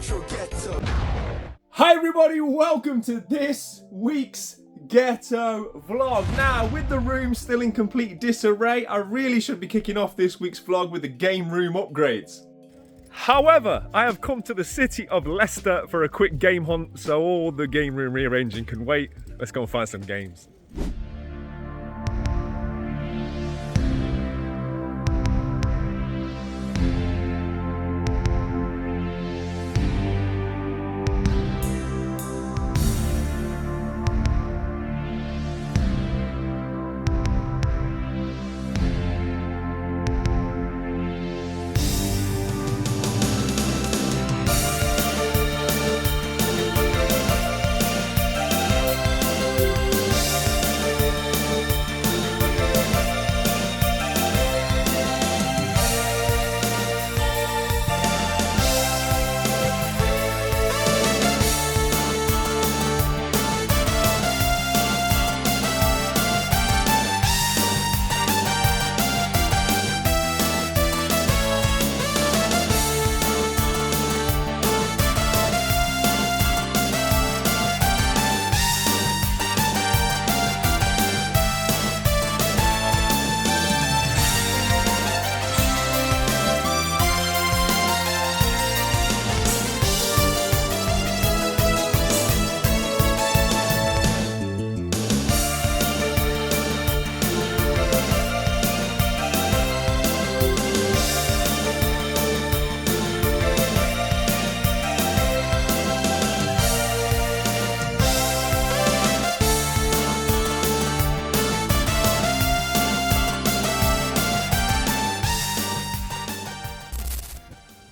Ghetto. Hi everybody, welcome to this week's Ghetto vlog. Now, with the room still in complete disarray, I really should be kicking off this week's vlog with the game room upgrades. However, I have come to the city of Leicester for a quick game hunt, so all the game room rearranging can wait. Let's go and find some games.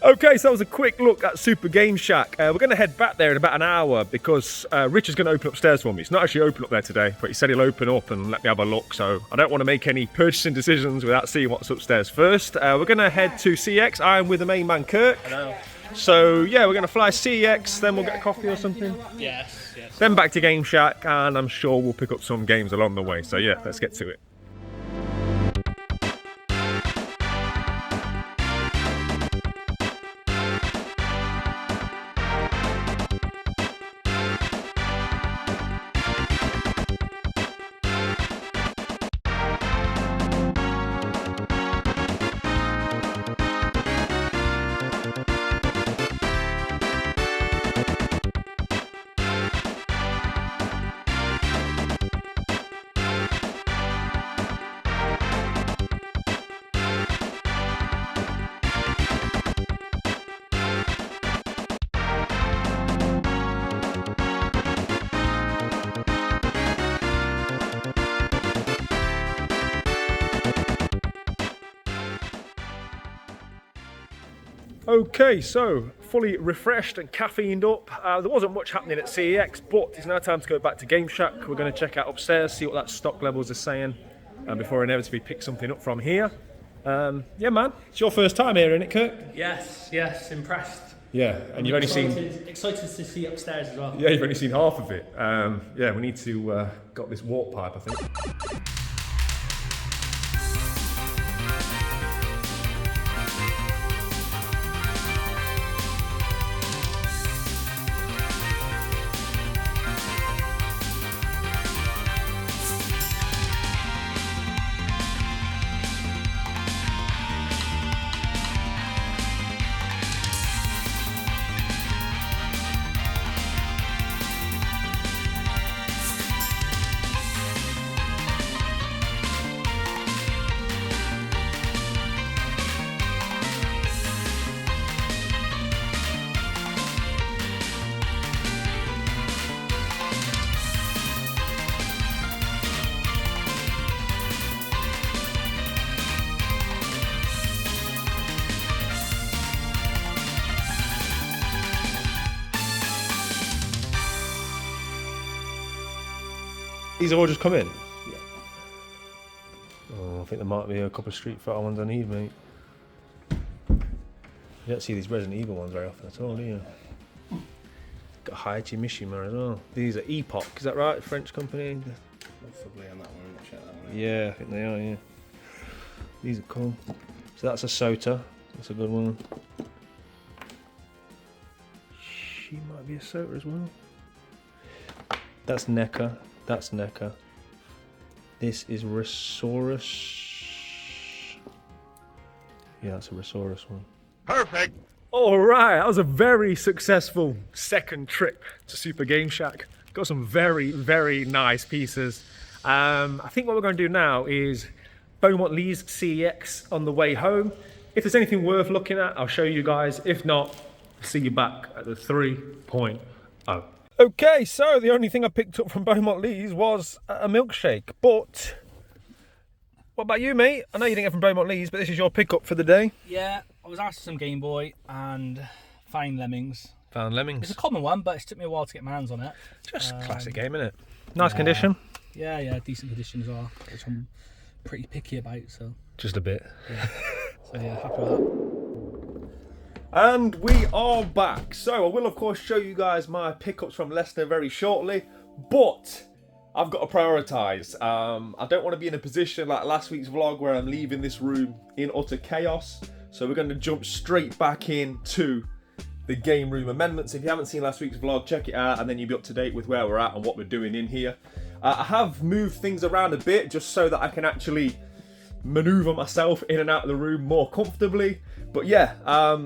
Okay, so that was a quick look at Super Game Shack. We're going to head back there in about an hour because Rich is going to open upstairs for me. It's not actually open up there today, but he said he'll open up and let me have a look. So I don't want to make any purchasing decisions without seeing what's upstairs first. We're going to head to CX. I'm with the main man, Kirk. Hello. So yeah, we're going to fly CX, then we'll get a coffee or something. Yes. Then back to Game Shack, and I'm sure we'll pick up some games along the way. So yeah, let's get to it. Okay, so fully refreshed and caffeined up. There wasn't much happening at CEX, but it's now time to go back to Game Shack. We're going to check out upstairs, see what that stock levels are saying, before I inevitably pick something up from here. Yeah, man, it's your first time here, isn't it, Kirk? Yes, impressed. Yeah, and you've only seen... Excited to see upstairs as well. Yeah, you've only seen half of it. Yeah, we need to got this warp pipe, I think. These have all just come in? Yeah. Oh, I think there might be a couple of Street Fighter ones I need, mate. You don't see these Resident Evil ones very often at all, do you? Got Hayachi Mishima as well. These are Epoch, is that right? French company? Possibly on that one, I'm not sure that one. Yeah, I think they are, yeah. These are cool. So that's a Sota. That's a good one. She might be a soda as well. That's Necker. That's Necker. This is Resaurus. Yeah, that's a Resaurus one. Perfect. All right, that was a very successful second trip to Super Game Shack. Got some very, very nice pieces. I think what we're going to do now is Beaumont Lee's CEX on the way home. If there's anything worth looking at, I'll show you guys. If not, see you back at the 3.0. Okay, so the only thing I picked up from Beaumont Lee's was a milkshake. But what about you, mate? I know you didn't get from Beaumont Lee's, but this is your pickup for the day. Yeah, I was after some Game Boy and Fine Lemmings. Found Lemmings. It's a common one, but it took me a while to get my hands on it. Just classic game, innit? Nice condition. Yeah, decent condition as well, which I'm pretty picky about, so. Just a bit. Yeah. So yeah, happy with that. And we are back. So I will of course show you guys my pickups from Leicester very shortly, but I've got to prioritise. I don't want to be in a position like last week's vlog where I'm leaving this room in utter chaos. So we're going to jump straight back into the game room amendments. If you haven't seen last week's vlog, check it out and then you'll be up to date with where we're at and what we're doing in here. I have moved things around a bit just so that I can actually maneuver myself in and out of the room more comfortably. But yeah,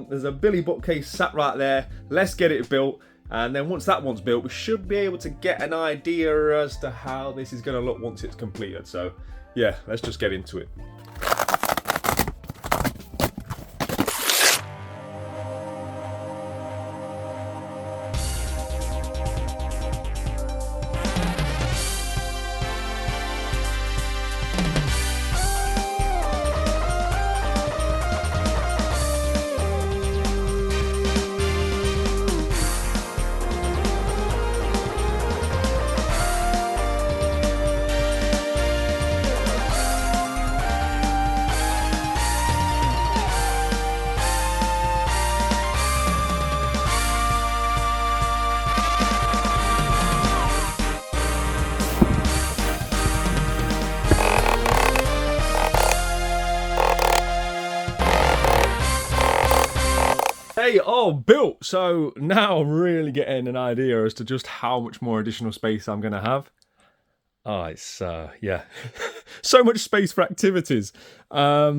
there's a Billy bookcase sat right there. Let's get it built, and then once that one's built, we should be able to get an idea as to how this is going to look once it's completed. So yeah, let's just get into it. Hey, all built. So now I'm really getting an idea as to just how much more additional space I'm going to have. Oh, it's, yeah, so much space for activities. As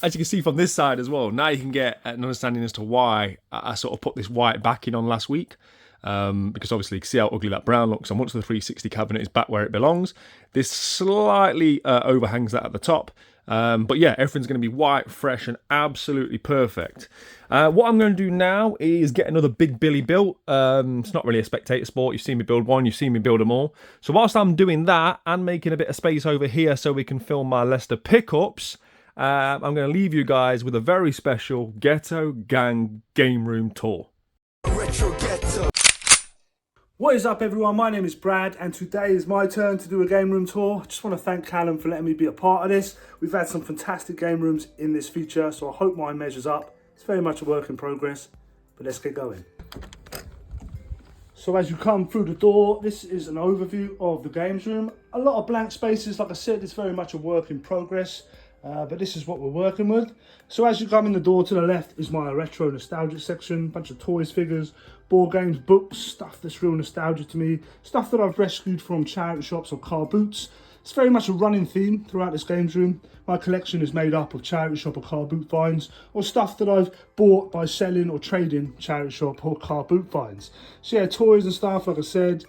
you can see from this side as well, now you can get an understanding as to why I sort of put this white backing on last week. Because obviously you can see how ugly that brown looks, and once the 360 cabinet is back where it belongs, this slightly overhangs that at the top. But yeah, everything's going to be white, fresh, and absolutely perfect. What I'm going to do now is get another Big Billy built. It's not really a spectator sport. You've seen me build one, you've seen me build them all. So whilst I'm doing that and making a bit of space over here so we can film my Leicester pickups, I'm going to leave you guys with a very special Ghetto Gang game room tour. Retro Ghetto. What is up, everyone? My name is Brad, and today is my turn to do a game room tour. Just want to thank Callum for letting me be a part of this. We've had some fantastic game rooms in this feature, so I hope mine measures up. It's very much a work in progress, but let's get going. So as you come through the door, this is an overview of the games room. A lot of blank spaces. Like I said, it's very much a work in progress, but this is what we're working with. So as you come in the door, to the left is my retro nostalgic section. Bunch of toys, figures, board games, books, stuff that's real nostalgic to me, stuff that I've rescued from charity shops or car boots. It's very much a running theme throughout this games room. My collection is made up of charity shop or car boot finds, or stuff that I've bought by selling or trading charity shop or car boot finds. So yeah, toys and stuff, like I said,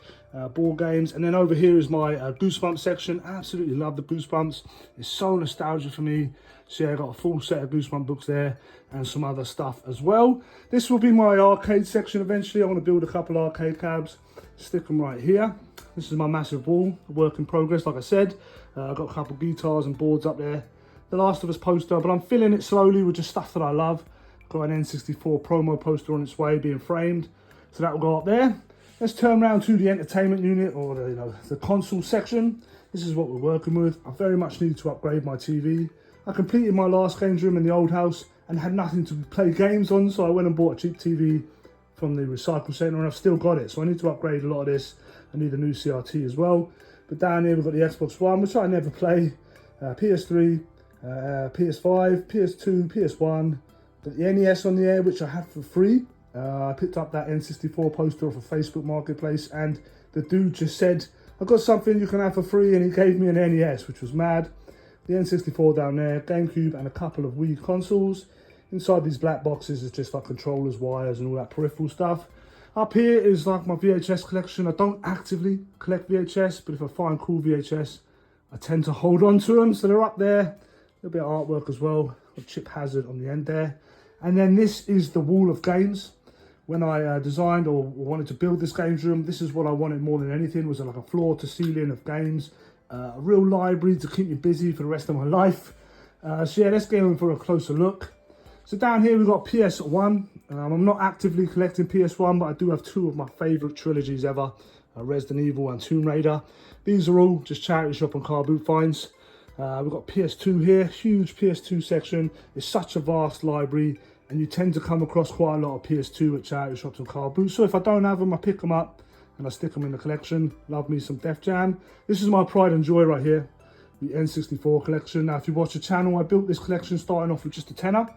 board games. And then over here is my Goosebumps section. I absolutely love the Goosebumps. It's so nostalgic for me. So yeah, I got a full set of Goosebumps books there and some other stuff as well. This will be my arcade section eventually. I want to build a couple arcade cabs, stick them right here. This is my massive wall, work in progress, like I said. I've got a couple guitars and boards up there. The Last of Us poster, but I'm filling it slowly with just stuff that I love. Got an N64 promo poster on its way being framed, so that will go up there. Let's turn around to the entertainment unit, or the console section. This is what we're working with. I very much need to upgrade my TV. I completed my last games room in the old house and had nothing to play games on, so I went and bought a cheap TV from the recycle centre, and I've still got it. So I need to upgrade a lot of this. I need a new CRT as well. But down here we've got the Xbox One, which I never play, PS3, PS5, PS2, PS1, got the NES on the air, which I have for free. I picked up that N64 poster off a Facebook Marketplace, and the dude just said, "I've got something you can have for free," and he gave me an NES, which was mad. The N64 down there, GameCube, and a couple of Wii consoles. Inside these black boxes is just like controllers, wires, and all that peripheral stuff. Up here is like my VHS collection. I don't actively collect VHS, but if I find cool VHS, I tend to hold on to them. So they're up there. A little bit of artwork as well, with Chip Hazard on the end there. And then this is the wall of games. When I designed or wanted to build this games room, this is what I wanted more than anything, was like a floor to ceiling of games. A real library to keep me busy for the rest of my life. So yeah, let's go in for a closer look. So down here we've got PS1. I'm not actively collecting PS1, but I do have two of my favourite trilogies ever, Resident Evil and Tomb Raider. These are all just charity shop and car boot finds. We've got PS2 here, huge PS2 section. It's such a vast library, and you tend to come across quite a lot of PS2 at charity shops and car boots. So if I don't have them, I pick them up and I stick them in the collection. Love me some Def Jam. This is my pride and joy right here, the N64 collection. Now, if you watch the channel, I built this collection starting off with just a tenner.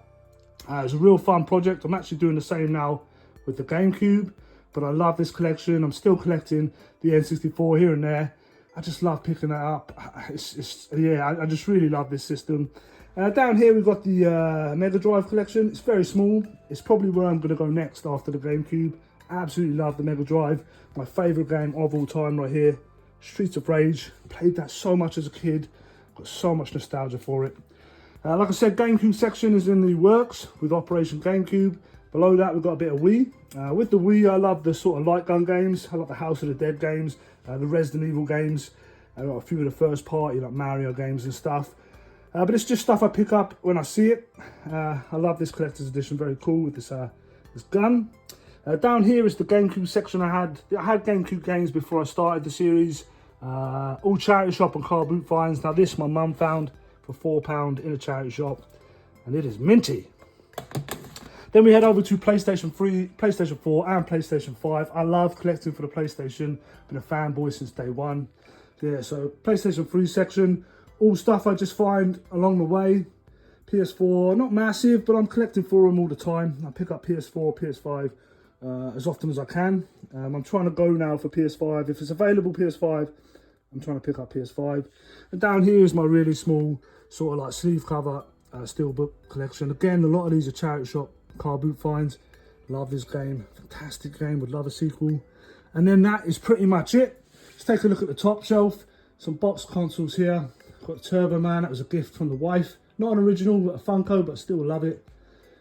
It was a real fun project. I'm actually doing the same now with the GameCube, but I love this collection. I'm still collecting the N64 here and there. I just love picking that up. Yeah, I just really love this system. Down here we've got the Mega Drive collection. It's very small. It's probably where I'm going to go next after the GameCube. Absolutely love the Mega Drive. My favourite game of all time right here. Streets of Rage. Played that so much as a kid. Got so much nostalgia for it. Like I said, GameCube section is in the works with Operation GameCube. Below that we've got a bit of Wii. With the Wii, I love the sort of light gun games. I like the House of the Dead games, the Resident Evil games. I've got a few of the first party like Mario games and stuff. But it's just stuff I pick up when I see it. I love this collector's edition, very cool with this gun. Down here is the GameCube section I had. I had GameCube games before I started the series. All charity shop and car boot finds. Now this my mum found for £4 in a charity shop, and it is minty. Then we head over to PlayStation 3, PlayStation 4 and PlayStation 5. I love collecting for the PlayStation. Been a fanboy since day one. Yeah, so PlayStation 3 section, all stuff I just find along the way. PS4, not massive, but I'm collecting for them all the time. I pick up PS4, PS5 as often as I can. I'm trying to go now for PS5. If it's available PS5, I'm trying to pick up PS5. And down here is my really small sort of like sleeve cover steelbook collection. Again, a lot of these are charity shop car boot finds. Love this game, fantastic game, would love a sequel. And then that is pretty much it. Let's take a look at the top shelf. Some box consoles here. Got Turbo Man, that was a gift from the wife. Not an original, but a Funko, but still love it.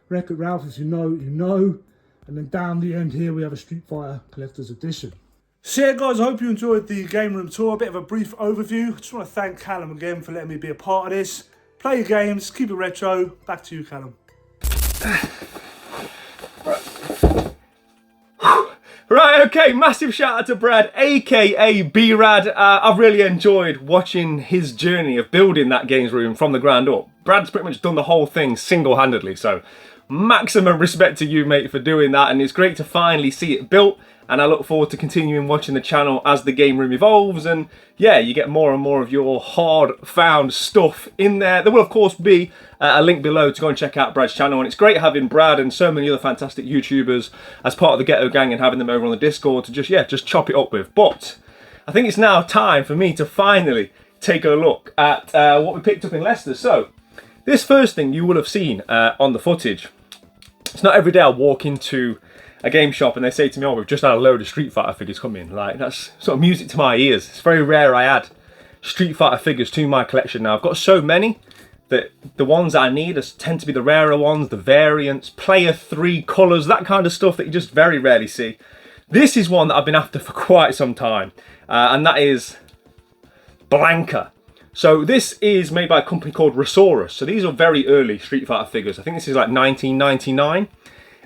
Wreck-It Ralph, if you know, you know. And then down the end here we have a Street Fighter Collector's Edition. So yeah guys, I hope you enjoyed the game room tour. A bit of a brief overview. I just want to thank Callum again for letting me be a part of this. Play your games, keep it retro. Back to you, Callum. Right, okay, massive shout out to Brad, aka B-Rad. I've really enjoyed watching his journey of building that games room from the ground up. Brad's pretty much done the whole thing single-handedly, so maximum respect to you, mate, for doing that, and it's great to finally see it built, and I look forward to continuing watching the channel as the game room evolves, and yeah, you get more and more of your hard-found stuff in there. There will, of course, be a link below to go and check out Brad's channel, and it's great having Brad and so many other fantastic YouTubers as part of the Ghetto gang and having them over on the Discord to just chop it up with. But I think it's now time for me to finally take a look at what we picked up in Leicester. So, this first thing you will have seen on the footage. It's not every day I walk into a game shop and they say to me, "Oh, we've just had a load of Street Fighter figures come in." Like, that's sort of music to my ears. It's very rare I add Street Fighter figures to my collection now. I've got so many that the ones I need tend to be the rarer ones, the variants, player 3 colours, that kind of stuff that you just very rarely see. This is one that I've been after for quite some time, and that is Blanca. So this is made by a company called Resaurus. So these are very early Street Fighter figures. I think this is like 1999.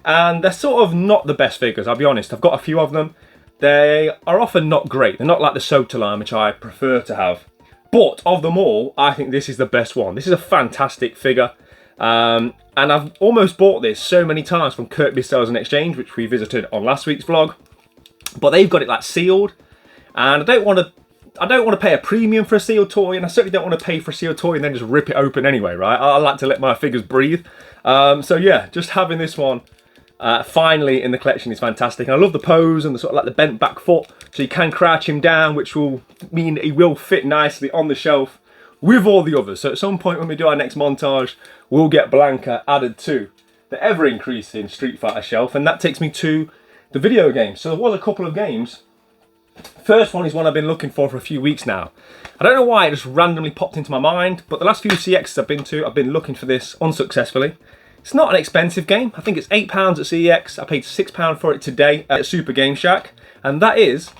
And they're sort of not the best figures, I'll be honest. I've got a few of them. They are often not great. They're not like the Soapta line, which I prefer to have. But of them all, I think this is the best one. This is a fantastic figure. And I've almost bought this so many times from Kirkby Sales and Exchange, which we visited on last week's vlog. But they've got it like sealed. And I don't want to pay a premium for a sealed toy, and I certainly don't want to pay for a sealed toy and then just rip it open anyway, right? I like to let my figures breathe. So yeah, just having this one finally in the collection is fantastic. And I love the pose and the sort of like the bent back foot, so you can crouch him down, which will mean he will fit nicely on the shelf with all the others. So at some point when we do our next montage, we'll get Blanka added to the ever increasing Street Fighter shelf, and that takes me to the video games. So there was a couple of games. First one is one I've been looking for a few weeks now. I don't know why, it just randomly popped into my mind, but the last few CXs I've been to, I've been looking for this unsuccessfully. It's not an expensive game. I think it's £8 at CEX. I paid £6 for it today at Super Game Shack, and that is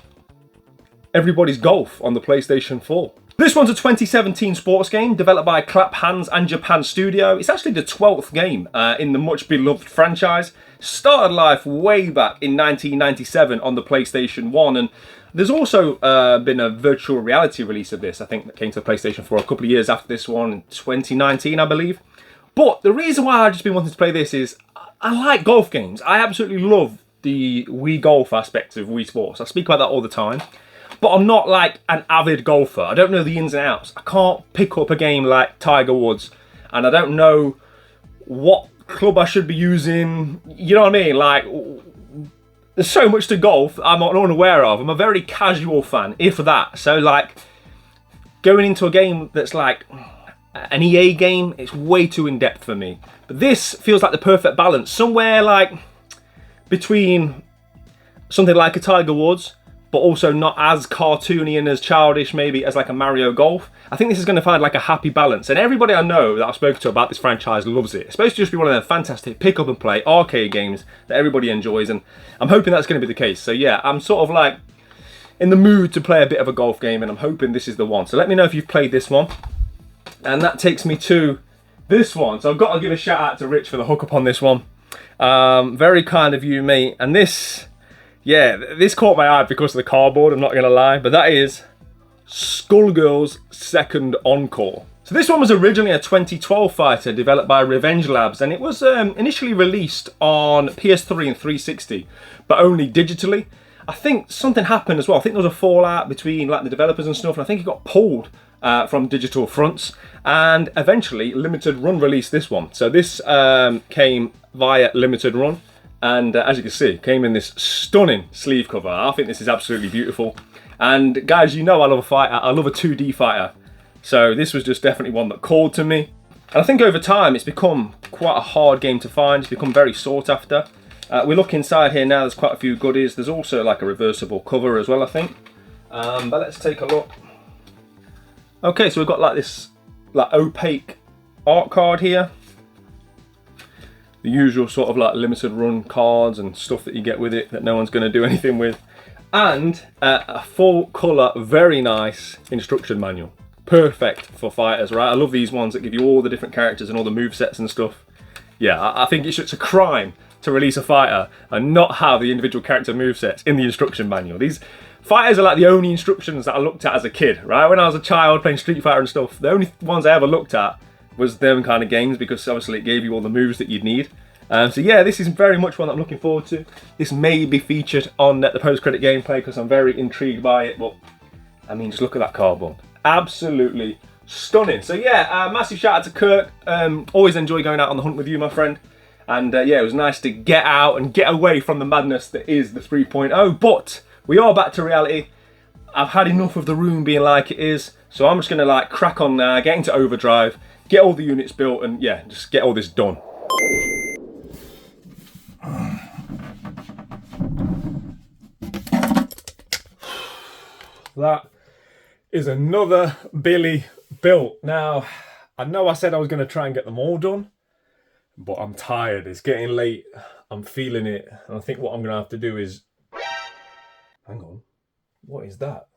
Everybody's Golf on the PlayStation 4. This one's a 2017 sports game developed by Clap Hands and Japan Studio. It's actually the 12th game in the much beloved franchise. Started life way back in 1997 on the PlayStation 1, and there's also been a virtual reality release of this, I think, that came to the PlayStation 4 a couple of years after this one, in 2019, I believe. But the reason why I've just been wanting to play this is I like golf games. I absolutely love the Wii Golf aspect of Wii Sports. I speak about that all the time. But I'm not like an avid golfer. I don't know the ins and outs. I can't pick up a game like Tiger Woods, and I don't know what club I should be using. You know what I mean? Like, there's so much to golf I'm unaware of. I'm a very casual fan, if that. So like, going into a game that's like an EA game, it's way too in-depth for me. But this feels like the perfect balance. Somewhere like between something like a Tiger Woods, but also not as cartoony and as childish maybe as like a Mario Golf. I think this is going to find like a happy balance. And everybody I know that I've spoken to about this franchise loves it. It's supposed to just be one of them fantastic pick up and play arcade games that everybody enjoys. And I'm hoping that's going to be the case. So yeah, I'm sort of like in the mood to play a bit of a golf game, and I'm hoping this is the one. So let me know if you've played this one. And that takes me to this one. So I've got to give a shout out to Rich for the hookup on this one. Very kind of you, mate. And this, yeah, this caught my eye because of the cardboard, I'm not going to lie. But that is Skullgirls Second Encore. So this one was originally a 2012 fighter developed by Revenge Labs, and it was initially released on PS3 and 360, but only digitally. I think something happened as well. I think there was a fallout between like the developers and stuff, and I think it got pulled from digital fronts, and eventually Limited Run released this one. So this came via Limited Run, and as you can see, came in this stunning sleeve cover. I think this is absolutely beautiful. And guys, you know I love a fighter. I love a 2D fighter. So this was just definitely one that called to me. And I think over time it's become quite a hard game to find. It's become very sought after. We look inside here now, there's quite a few goodies. There's also like a reversible cover as well, I think. But let's take a look. Okay, so we've got like this like opaque art card here. The usual sort of like limited run cards and stuff that you get with it that no one's going to do anything with. And a full colour, very nice instruction manual. Perfect for fighters, right? I love these ones that give you all the different characters and all the movesets and stuff. Yeah, I think it's a crime to release a fighter and not have the individual character movesets in the instruction manual. These fighters are like the only instructions that I looked at as a kid, right? When I was a child playing Street Fighter and stuff, the only ones I ever looked at was them kind of games, because obviously it gave you all the moves that you'd need. So yeah, this is very much one that I'm looking forward to. This may be featured on the post-credit gameplay because I'm very intrigued by it, but I mean, just look at that cardboard. Absolutely stunning. So yeah, massive shout out to Kirk. Always enjoy going out on the hunt with you, my friend. And yeah, it was nice to get out and get away from the madness that is the 3.0, but we are back to reality. I've had enough of the room being like it is, so I'm just gonna like crack on now, get into overdrive, get all the units built, and yeah, just get all this done. That is another Billy built. Now, I know I said I was gonna try and get them all done, but I'm tired, it's getting late, I'm feeling it, and I think what I'm gonna have to do is, hang on, what is that?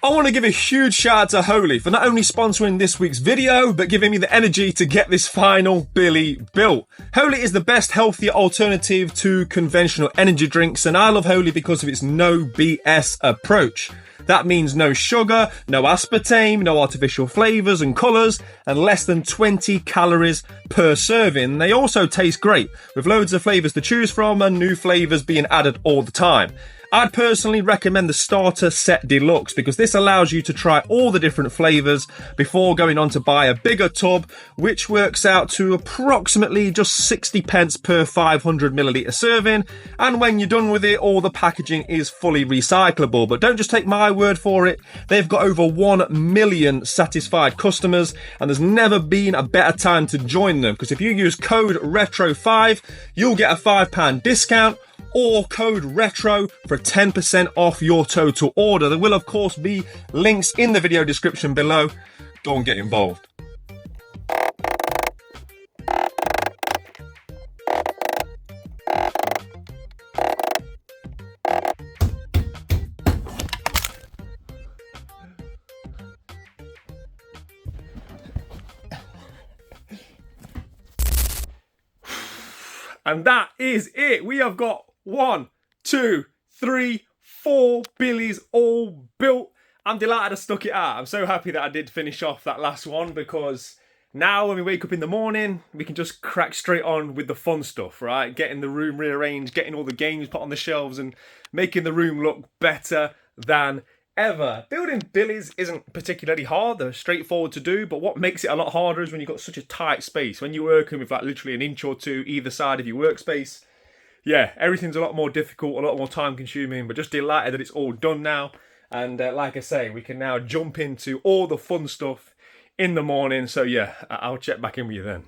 I want to give a huge shout out to Holi for not only sponsoring this week's video, but giving me the energy to get this final Billy built. Holi is the best healthier alternative to conventional energy drinks, and I love Holi because of its no BS approach. That means no sugar, no aspartame, no artificial flavours and colours, and less than 20 calories per serving. They also taste great, with loads of flavours to choose from and new flavours being added all the time. I'd personally recommend the Starter Set Deluxe because this allows you to try all the different flavours before going on to buy a bigger tub, which works out to approximately just 60 pence per 500ml serving. And when you're done with it, all the packaging is fully recyclable. But don't just take my word for it. They've got over 1 million satisfied customers, and there's never been a better time to join them because if you use code RETRO5, you'll get a £5 discount, or code RETRO for 10% off your total order. There will of course be links in the video description below. Go and get involved. And that is it. We have got 1, 2, 3, 4 Billies all built. I'm delighted I stuck it out. I'm so happy that I did finish off that last one because now when we wake up in the morning, we can just crack straight on with the fun stuff, right? Getting the room rearranged, getting all the games put on the shelves and making the room look better than ever. Building Billies isn't particularly hard. They're straightforward to do, but what makes it a lot harder is when you've got such a tight space. When you're working with like literally an inch or two either side of your workspace, yeah, everything's a lot more difficult, a lot more time consuming, but just delighted that it's all done now. And like I say, we can now jump into all the fun stuff in the morning. So yeah, I'll check back in with you then.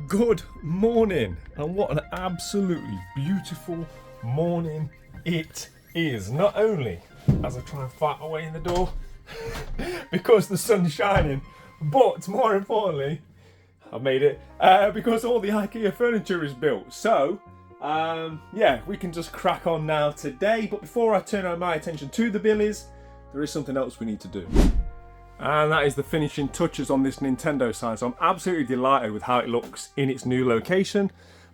Good morning, and what an absolutely beautiful morning it is. Not only as I try and fight my way in the door because the sun's shining, but more importantly, I've made it because all the IKEA furniture is built. So, yeah, we can just crack on now today. But before I turn my attention to the Billies, there is something else we need to do. And that is the finishing touches on this Nintendo sign. So I'm absolutely delighted with how it looks in its new location.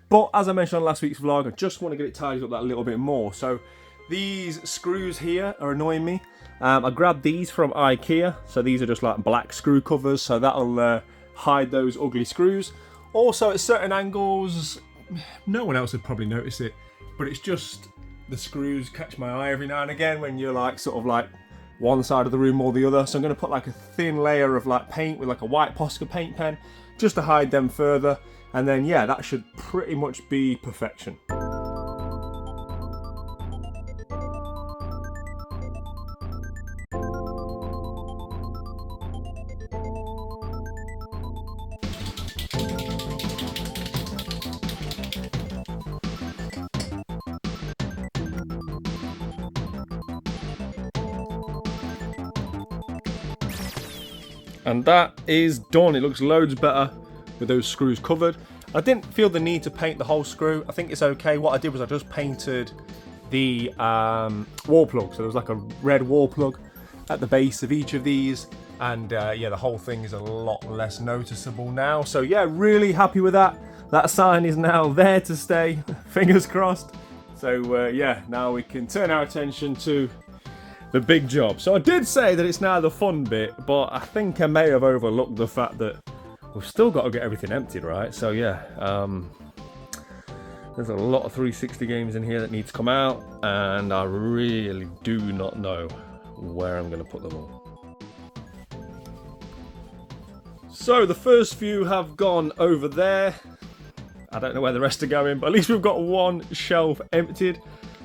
But as I mentioned on last week's vlog, I just want to get it tidied up that little bit more. So these screws here are annoying me. I grabbed these from IKEA. So these are just like black screw covers. So that'll hide those ugly screws. Also at certain angles, no one else would probably notice it, but it's just the screws catch my eye every now and again when you're like sort of like one side of the room or the other. So I'm going to put like a thin layer of like paint with like a white Posca paint pen just to hide them further, and then yeah, that should pretty much be perfection. And that is done. It looks loads better with those screws covered. I didn't feel the need to paint the whole screw. I think it's okay. What I did was I just painted the wall plug. So there was like a red wall plug at the base of each of these. And yeah, the whole thing is a lot less noticeable now. So yeah, really happy with that. That sign is now there to stay. Fingers crossed. So yeah, now we can turn our attention to the big job. So I did say that it's now the fun bit, but I think I may have overlooked the fact that we've still got to get everything emptied, right? So yeah, there's a lot of 360 games in here that need to come out, and I really do not know where I'm going to put them all. So the first few have gone over there. I don't know where the rest are going, but at least we've got one shelf emptied.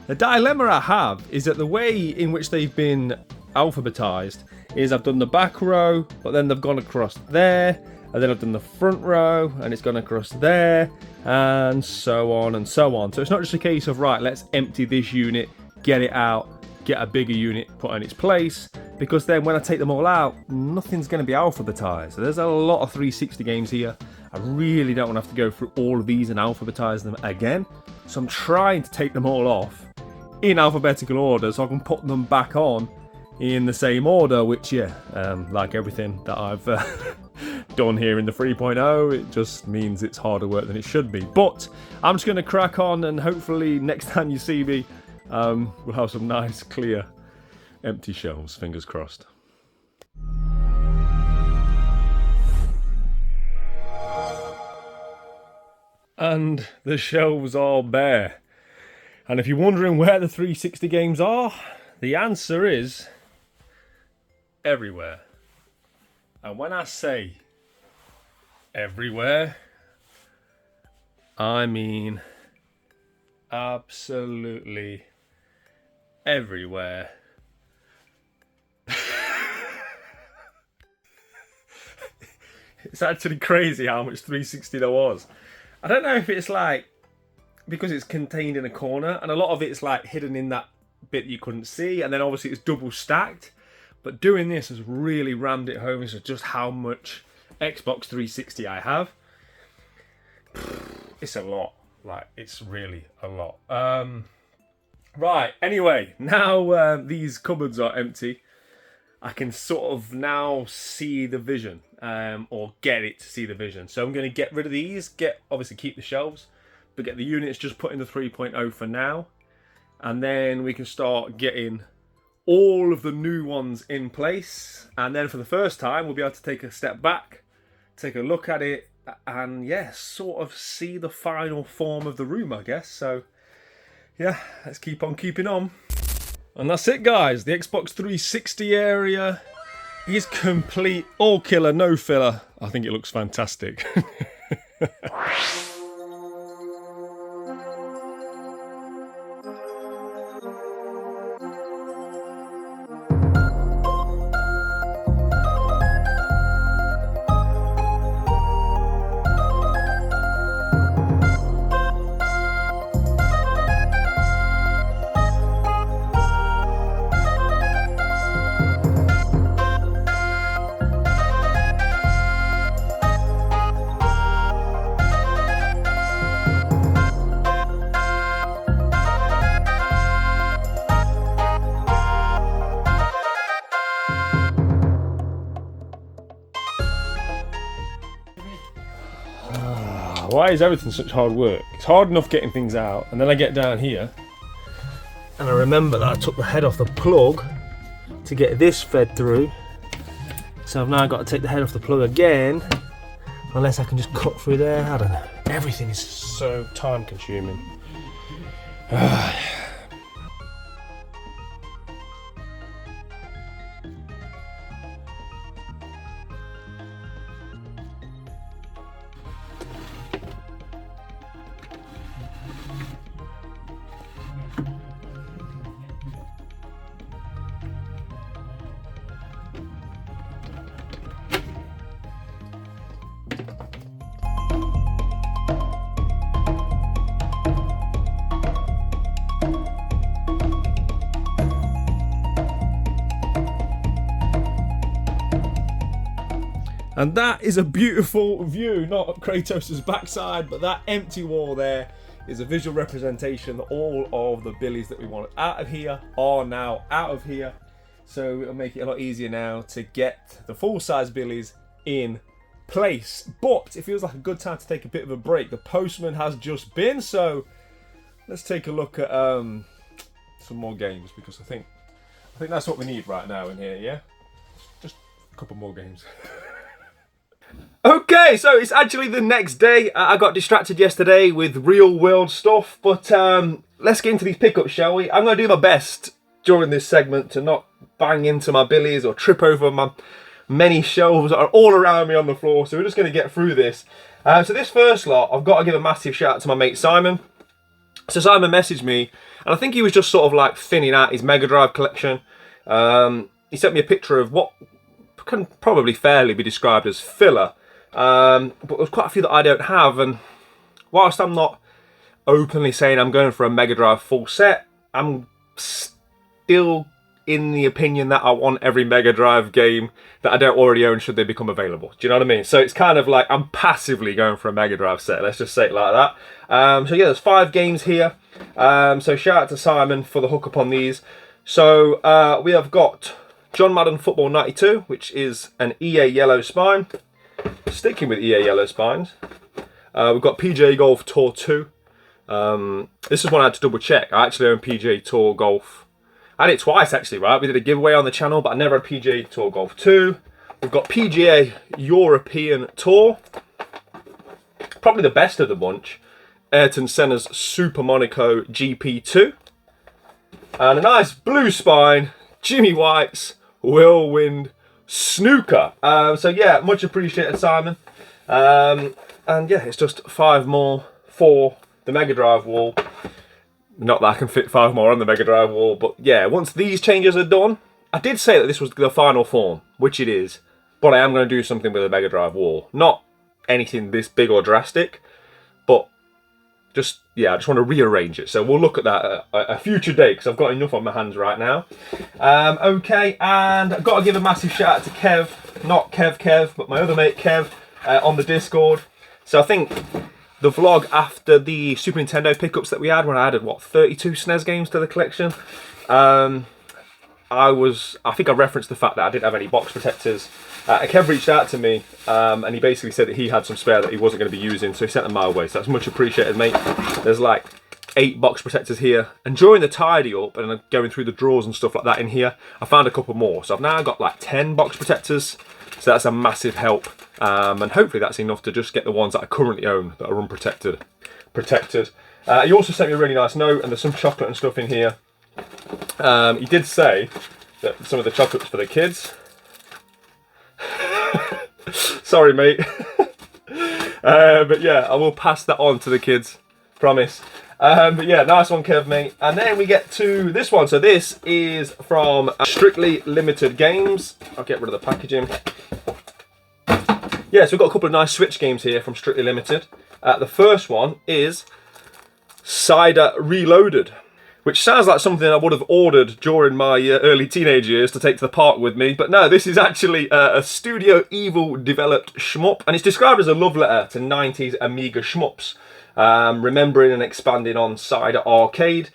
The dilemma I have is that the way in which they've been alphabetized is I've done the back row, but then they've gone across there, and then I've done the front row, and it's gone across there, and so on and so on. So it's not just a case of, right, let's empty this unit, get it out, get a bigger unit put in its place, because then when I take them all out, nothing's going to be alphabetized. So there's a lot of 360 games here. I really don't want to have to go through all of these and alphabetize them again. So I'm trying to take them all off in alphabetical order so I can put them back on in the same order, which, yeah, like everything that I've done here in the 3.0, it just means it's harder work than it should be. But I'm just going to crack on, and hopefully next time you see me, we'll have some nice, clear, empty shelves, fingers crossed. And the shelves are bare. And if you're wondering where the 360 games are, the answer is everywhere. And when I say everywhere, I mean absolutely everywhere. It's actually crazy how much 360 there was. I don't know if it's like because it's contained in a corner, and a lot of it's like hidden in that bit you couldn't see, and then obviously it's double stacked. But doing this has really rammed it home as to just how much Xbox 360 I have. It's a lot. Like, it's really a lot. Right, anyway, now these cupboards are empty, I can sort of now see the vision, or get it to see the vision. So I'm going to get rid of these, obviously keep the shelves, but get the units just put in the 3.0 for now. And then we can start getting all of the new ones in place. And then for the first time, we'll be able to take a step back, take a look at it, and yeah, sort of see the final form of the room, I guess. So yeah, let's keep on keeping on. And that's it, guys. The Xbox 360 area is complete. All killer, no filler. I think it looks fantastic. Why is everything such hard work? It's hard enough getting things out, and then I get down here and I remember that I took the head off the plug to get this fed through. So I've now got to take the head off the plug again, unless I can just cut through there. I don't know. Everything is so time consuming. And that is a beautiful view, not Kratos' backside, but that empty wall there is a visual representation that all of the billies that we want out of here are now out of here. So it'll make it a lot easier now to get the full-size billies in place. But it feels like a good time to take a bit of a break. The postman has just been, so let's take a look at some more games, because I think that's what we need right now in here, yeah? Just a couple more games. Okay, so it's actually the next day. I got distracted yesterday with real world stuff, but let's get into these pickups, shall we? I'm going to do my best during this segment to not bang into my billies or trip over my many shelves that are all around me on the floor, so we're just going to get through this. So this first lot, I've got to give a massive shout out to my mate Simon. So Simon messaged me, and I think he was just sort of like thinning out his Mega Drive collection. He sent me a picture of what can probably fairly be described as filler. But there's quite a few that I don't have, and whilst I'm not openly saying I'm going for a Mega Drive full set, I'm still in the opinion that I want every Mega Drive game that I don't already own should they become available. Do you know what I mean? So it's kind of like I'm passively going for a Mega Drive set. Let's just say it like that. So yeah, there's 5 games here. So shout out to Simon for the hookup on these. So we have got John Madden Football 92, which is an EA Yellow Spine. Sticking with EA Yellow Spines. We've got PGA Golf Tour 2. This is one I had to double check. I actually own PGA Tour Golf. I had it twice actually, right? We did a giveaway on the channel, but I never had PGA Tour Golf 2. We've got PGA European Tour. Probably the best of the bunch. Ayrton Senna's Super Monaco GP2. And a nice blue spine, Jimmy White's Whirlwind Snooker. So yeah, much appreciated, Simon. And yeah, it's just 5 more for the Mega Drive wall. Not that I can fit 5 more on the Mega Drive wall, but yeah, once these changes are done, I did say that this was the final form, which it is, but I am going to do something with the Mega Drive wall. Not anything this big or drastic, but just, yeah, I just want to rearrange it. So we'll look at that at a future date, because I've got enough on my hands right now. Okay, and I've got to give a massive shout out to Kev, not Kev, but my other mate Kev, on the Discord. So I think the vlog after the Super Nintendo pickups that we had, when I added, what, 32 SNES games to the collection, I think I referenced the fact that I didn't have any box protectors. Kev reached out to me, and he basically said that he had some spare that he wasn't going to be using, so he sent them my way. So that's much appreciated, mate. There's like 8 box protectors here, and during the tidy up and going through the drawers and stuff like that in here, I found a couple more. So I've now got like 10 box protectors, so that's a massive help. And hopefully that's enough to just get the ones that I currently own that are unprotected protected. He also sent me a really nice note, and there's some chocolate and stuff in here. He did say that some of the chocolate's for the kids. Sorry, mate. But yeah, I will pass that on to the kids, promise. But yeah, nice one, Kev, mate. And then we get to this one. So this is from Strictly Limited Games. I'll get rid of the packaging. Yeah, so we've got a couple of nice Switch games here from Strictly Limited. The first one is Cider Reloaded, which sounds like something I would have ordered during my early teenage years to take to the park with me. But no, this is actually a Studio Evil developed shmup, and it's described as a love letter to 90s Amiga shmups, remembering and expanding on Cider Arcade.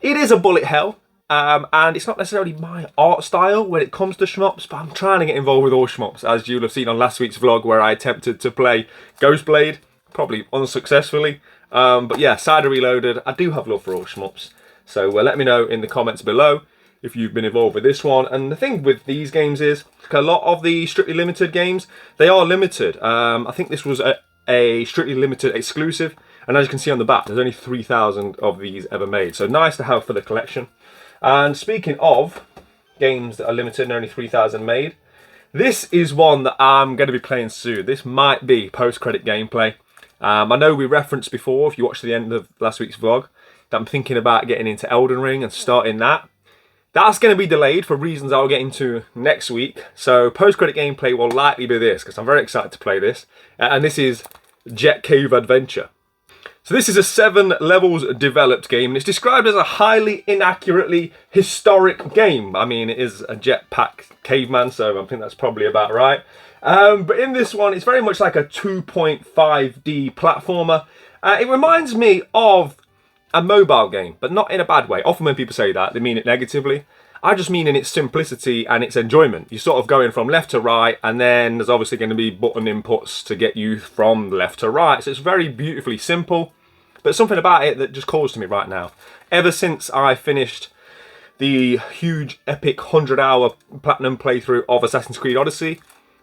It is a bullet hell. And it's not necessarily my art style when it comes to shmups, but I'm trying to get involved with all shmups, as you'll have seen on last week's vlog where I attempted to play Ghostblade, probably unsuccessfully. But yeah, Cider Reloaded, I do have love for all shmups. So let me know in the comments below if you've been involved with this one. And the thing with these games is, a lot of the Strictly Limited games, they are limited. I think this was a Strictly Limited exclusive, and as you can see on the back, there's only 3,000 of these ever made. So nice to have for the collection. And speaking of games that are limited and only 3,000 made, this is one that I'm going to be playing soon. This might be post-credit gameplay. I know we referenced before, if you watched the end of last week's vlog, that I'm thinking about getting into Elden Ring and starting that. That's going to be delayed for reasons I'll get into next week. So post-credit gameplay will likely be this, because I'm very excited to play this. And this is Jet Cave Adventure. So this is a 7 levels developed game, and it's described as a highly inaccurately historic game. I mean, it is a jetpack caveman, so I think that's probably about right. But in this one, it's very much like a 2.5D platformer. It reminds me of a mobile game, but not in a bad way. Often when people say that, they mean it negatively. I just mean in its simplicity and its enjoyment. You're sort of going from left to right, and then there's obviously going to be button inputs to get you from left to right. So it's very beautifully simple, but something about it that just calls to me right now. Ever since I finished the huge, epic 100-hour platinum playthrough of Assassin's Creed Odyssey,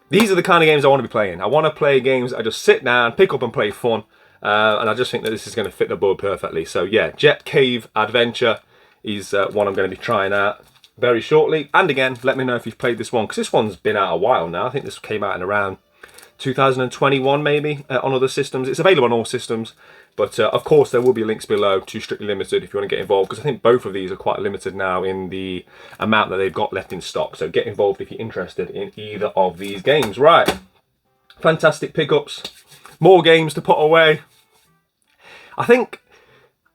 these are the kind of games I want to be playing. I want to play games that I just sit down, pick up and play fun, and I just think that this is going to fit the bill perfectly. So yeah, Jet Cave Adventure is one I'm going to be trying out very shortly. And again, let me know if you've played this one, because this one's been out a while now. I think this came out in around 2021 maybe on other systems. It's available on all systems, but of course there will be links below to Strictly Limited if you want to get involved, because I think both of these are quite limited now in the amount that they've got left in stock. So get involved if you're interested in either of these games. Right, fantastic pickups, more games to put away. I think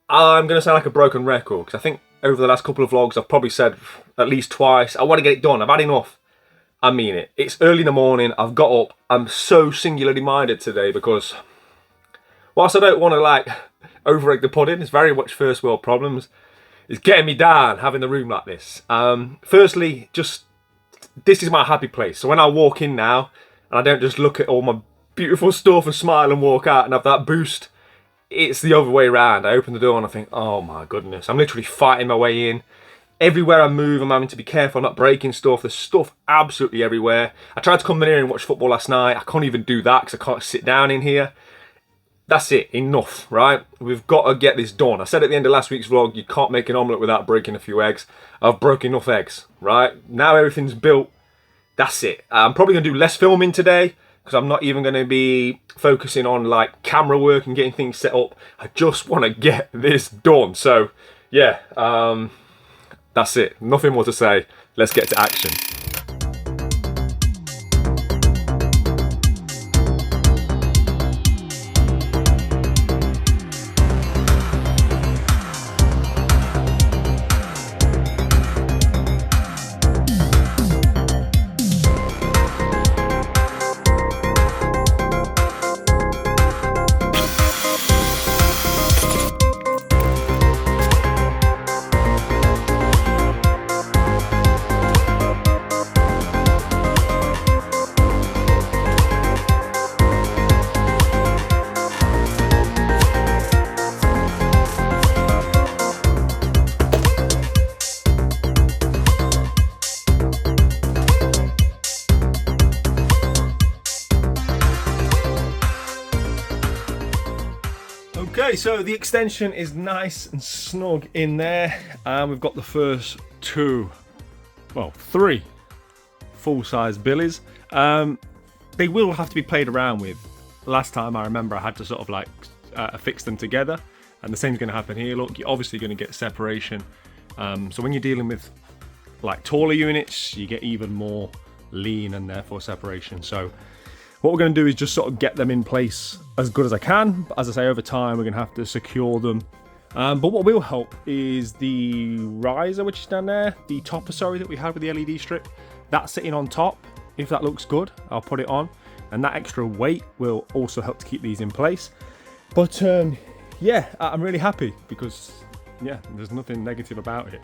I'm going to sound like a broken record, because I think over the last couple of vlogs, I've probably said at least twice, I want to get it done. I've had enough. I mean it. It's early in the morning. I've got up. I'm so singularly minded today because whilst I don't want to like over-egg the pudding, it's very much first world problems. It's getting me down having the room like this. Firstly, just this is my happy place. So when I walk in now and I don't just look at all my beautiful stuff and smile and walk out and have that boost, it's the other way around. I open the door and I think, oh my goodness, I'm literally fighting my way in. Everywhere I move, I'm having to be careful, I'm not breaking stuff. There's stuff absolutely everywhere. I tried to come in here and watch football last night. I can't even do that because I can't sit down in here. That's it, enough, right? We've got to get this done. I said at the end of last week's vlog, you can't make an omelette without breaking a few eggs. I've broken enough eggs, right? Now everything's built. That's it. I'm probably going to do less filming today because I'm not even going to be focusing on like camera work and getting things set up. I just want to get this done. So, yeah, that's it. Nothing more to say. Let's get to action. Okay, so the extension is nice and snug in there, and we've got the first three full-size billies. They will have to be played around with. Last time I remember I had to sort of like fix them together, and the same's going to happen here. Look, you're obviously going to get separation. So when you're dealing with like taller units, you get even more lean and therefore separation. So what we're going to do is just sort of get them in place as good as I can. But as I say, over time, we're going to have to secure them. But what will help is the riser, which is down there, the topper, sorry, that we had with the LED strip. That's sitting on top. If that looks good, I'll put it on. And that extra weight will also help to keep these in place. But yeah, I'm really happy because, yeah, there's nothing negative about it.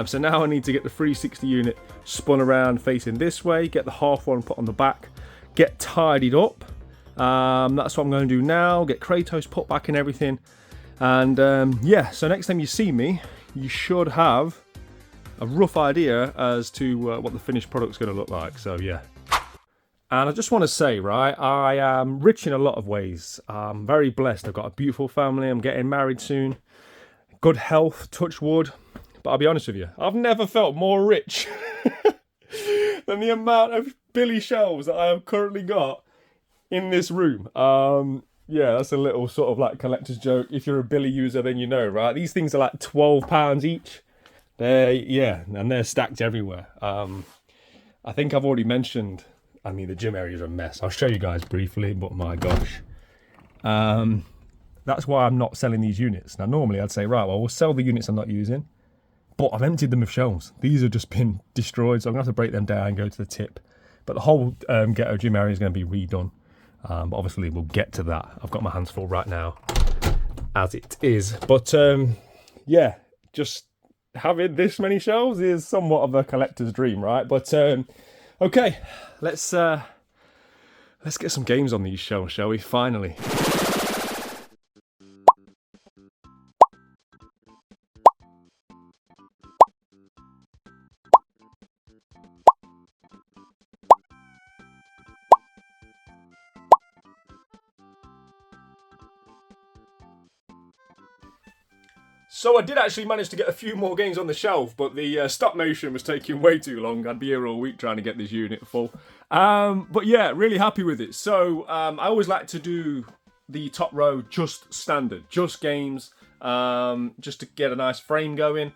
So now I need to get the 360 unit spun around facing this way, get the half one put on the back, get tidied up. That's what I'm going to do now, get Kratos put back and everything. And yeah, so next time you see me, you should have a rough idea as to what the finished product's going to look like. So yeah. And I just want to say, right, I am rich in a lot of ways. I'm very blessed. I've got a beautiful family. I'm getting married soon. Good health, touch wood. But I'll be honest with you, I've never felt more rich than the amount of Billy shelves that I have currently got in this room. Yeah, that's a little sort of like collector's joke. If you're a Billy user, then you know, right? These things are like £12 each. And they're stacked everywhere. I think I've already mentioned, I mean, the gym area is a mess. I'll show you guys briefly, but my gosh. That's why I'm not selling these units. Now, normally I'd say, right, well, we'll sell the units I'm not using. But I've emptied them of shelves. These have just been destroyed, so I'm going to have to break them down and go to the tip. But the whole Ghetto gym area is going to be redone. But obviously, we'll get to that. I've got my hands full right now, as it is. But yeah, just having this many shelves is somewhat of a collector's dream, right? But okay, let's get some games on these shelves, shall we? Finally. So I did actually manage to get a few more games on the shelf, but the stop motion was taking way too long. I'd be here all week trying to get this unit full. But yeah, really happy with it. So I always like to do the top row just standard, just games, just to get a nice frame going.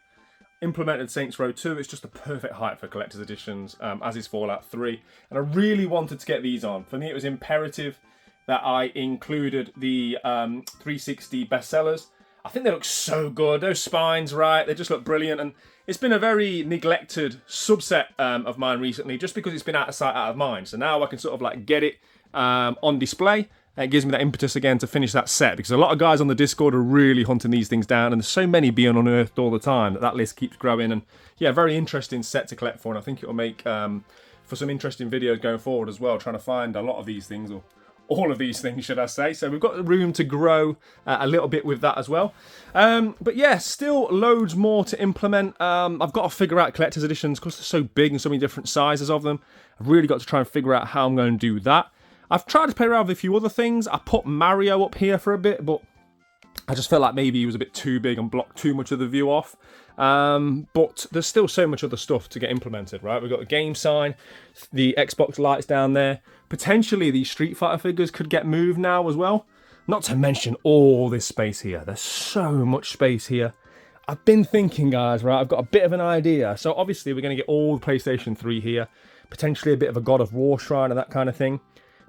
Implemented Saints Row 2, it's just the perfect height for collector's editions, as is Fallout 3. And I really wanted to get these on. For me, it was imperative that I included the 360 bestsellers. I think they look so good. Those spines, right? They just look brilliant. And it's been a very neglected subset of mine recently, just because it's been out of sight, out of mind. So now I can sort of like get it on display. And it gives me that impetus again to finish that set, because a lot of guys on the Discord are really hunting these things down, and there's so many being unearthed all the time that list keeps growing. And yeah, very interesting set to collect for, and I think it'll make for some interesting videos going forward as well, trying to find a lot of these things, or all of these things, should I say. So we've got the room to grow a little bit with that as well. But yeah, still loads more to implement. I've got to figure out collector's editions, because they're so big and so many different sizes of them. I've really got to try and figure out how I'm going to do that. I've tried to play around with a few other things. I put Mario up here for a bit, but I just felt like maybe he was a bit too big and blocked too much of the view off. But there's still so much other stuff to get implemented, right? We've got the game sign, the Xbox lights down there. Potentially these Street Fighter figures could get moved now as well. Not to mention all this space here. There's so much space here. I've been thinking, guys, right? I've got a bit of an idea. So obviously we're going to get all the PlayStation 3 here. Potentially a bit of a God of War shrine and that kind of thing.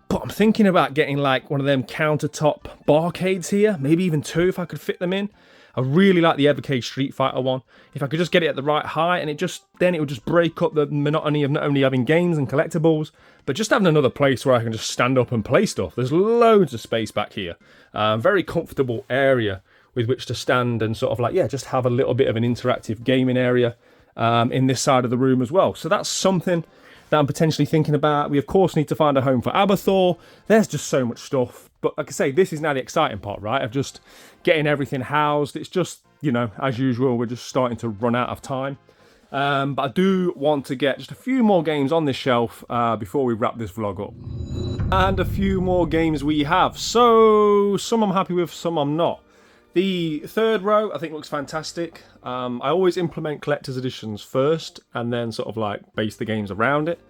But I'm thinking about getting like one of them countertop barcades here. Maybe even two if I could fit them in. I really like the Evercade Street Fighter one. If I could just get it at the right height, and then it would just break up the monotony of not only having games and collectibles, but just having another place where I can just stand up and play stuff. There's loads of space back here. Very comfortable area with which to stand and sort of like, yeah, just have a little bit of an interactive gaming area in this side of the room as well. So that's something that I'm potentially thinking about. We of course need to find a home for Abathor. There's just so much stuff. But like I say, this is now the exciting part, right? Of just getting everything housed. It's just, you know, as usual, we're just starting to run out of time. But I do want to get just a few more games on this shelf before we wrap this vlog up. And a few more games we have. So some I'm happy with, some I'm not. The third row I think looks fantastic. I always implement collector's editions first and then sort of like base the games around it.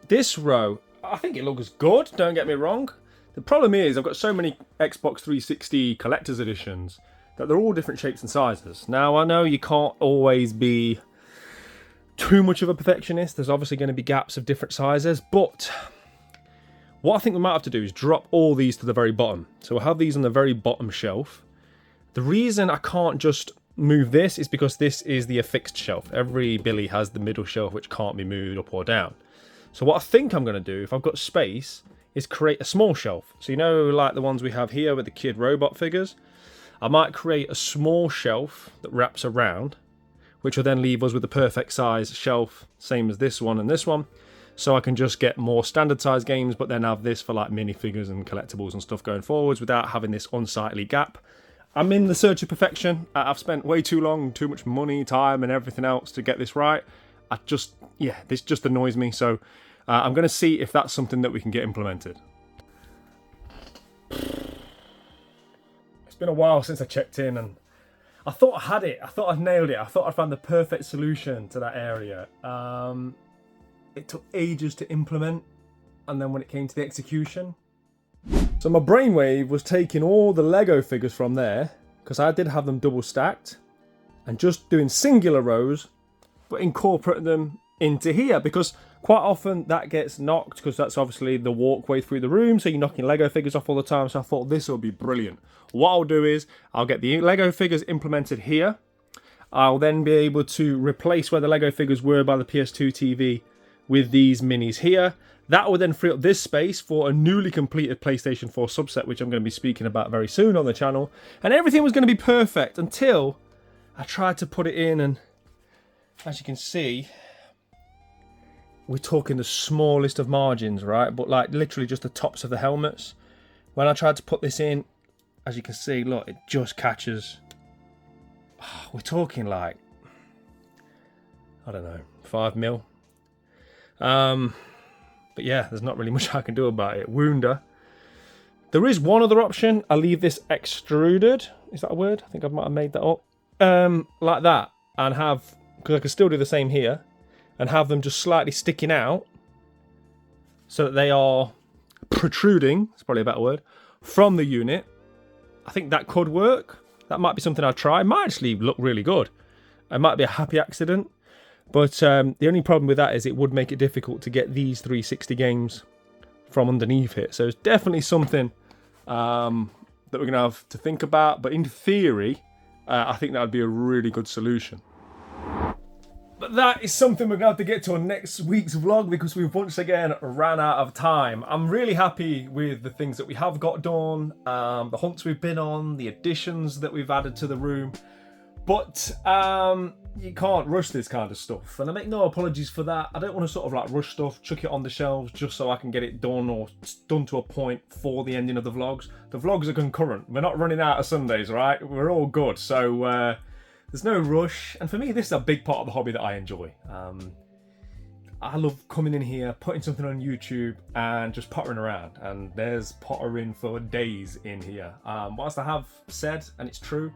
This row, I think it looks good, don't get me wrong. The problem is I've got so many Xbox 360 collector's editions that they're all different shapes and sizes. Now I know you can't always be too much of a perfectionist. There's obviously going to be gaps of different sizes, but what I think we might have to do is drop all these to the very bottom. So we'll have these on the very bottom shelf. The reason I can't just move this is because this is the affixed shelf. Every Billy has the middle shelf which can't be moved up or down. So what I think I'm going to do, if I've got space, is create a small shelf. So you know, like the ones we have here with the Kid Robot figures, I might create a small shelf that wraps around, which will then leave us with the perfect size shelf, same as this one and this one. So I can just get more standard size games, but then have this for like minifigures and collectibles and stuff going forwards without having this unsightly gap. I'm in the search of perfection. I've spent way too long, too much money, time and everything else to get this right. This just annoys me. So I'm going to see if that's something that we can get implemented. It's been a while since I checked in and I thought I had it. I thought I'd nailed it. I thought I'd found the perfect solution to that area. It took ages to implement, and then when it came to the execution. So my brainwave was taking all the Lego figures from there, because I did have them double stacked, and just doing singular rows, but incorporating them into here, because quite often that gets knocked, because that's obviously the walkway through the room, so you're knocking Lego figures off all the time. So I thought this will be brilliant. What I'll do is I'll get the Lego figures implemented here. I'll then be able to replace where the Lego figures were by the PS2 TV with these minis here. That will then free up this space for a newly completed PlayStation 4 subset, which I'm going to be speaking about very soon on the channel. And everything was going to be perfect until I tried to put it in, and as you can see, we're talking the smallest of margins, right? But like literally just the tops of the helmets. When I tried to put this in, as you can see, look, it just catches. We're talking like, I don't know, 5 mil. But yeah, there's not really much I can do about it. Wounder. There is one other option. I leave this extruded. Is that a word? I think I might have made that up. Like that. And have, because I can still do the same here, and have them just slightly sticking out so that they are protruding, it's probably a better word, from the unit. I think that could work. That might be something I'd try. It might actually look really good. It might be a happy accident. But the only problem with that is it would make it difficult to get these 360 games from underneath it. So it's definitely something that we're going to have to think about. But in theory, I think that would be a really good solution. But that is something we're going to have to get to on next week's vlog because we've once again ran out of time. I'm really happy with the things that we have got done, the hunts we've been on, the additions that we've added to the room. But you can't rush this kind of stuff. And I make no apologies for that. I don't want to sort of like rush stuff, chuck it on the shelves just so I can get it done or done to a point for the ending of the vlogs. The vlogs are concurrent. We're not running out of Sundays, right? We're all good. So there's no rush. And for me, this is a big part of the hobby that I enjoy. I love coming in here, putting something on YouTube and just pottering around. And there's pottering for days in here. Whilst I have said, and it's true,